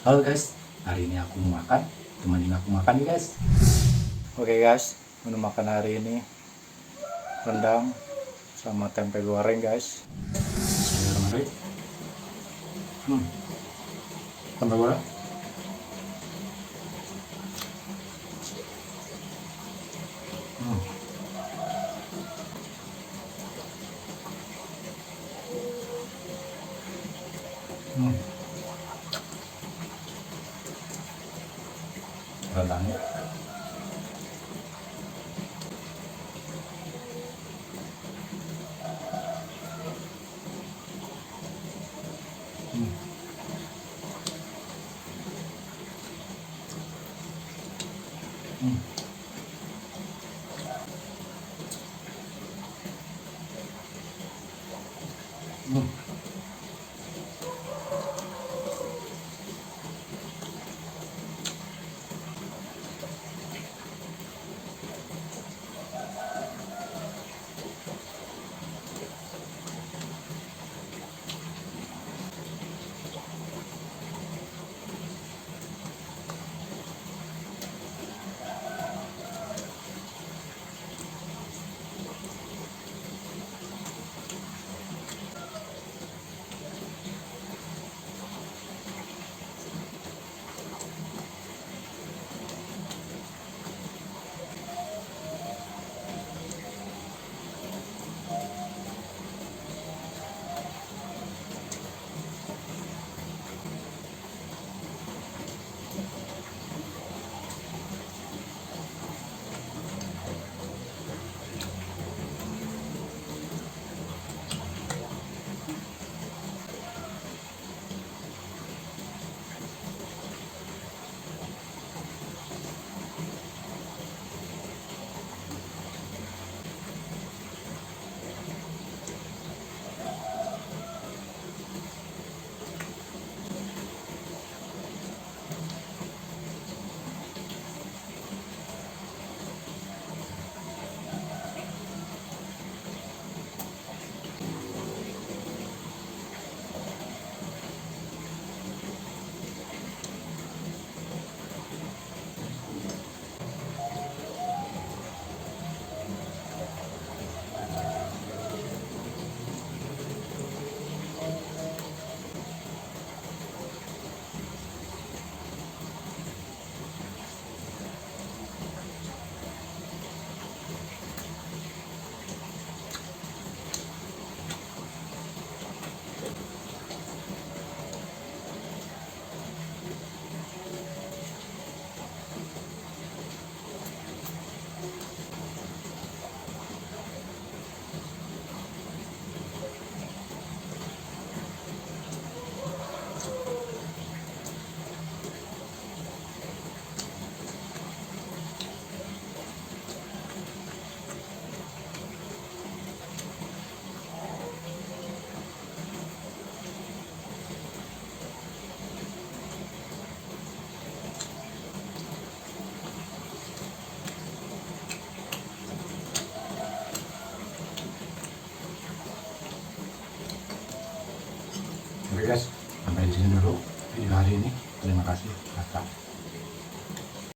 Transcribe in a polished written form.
Halo guys, hari ini aku mau makan, temenin aku makan nih guys. Oke guys, menu makan hari ini rendang sama tempe goreng guys. Bismillahirrahmanirrahim. Tempe goreng. Rendangnya. Oke guys, sampai di sini dulu video hari ini. Terima kasih. Kakak.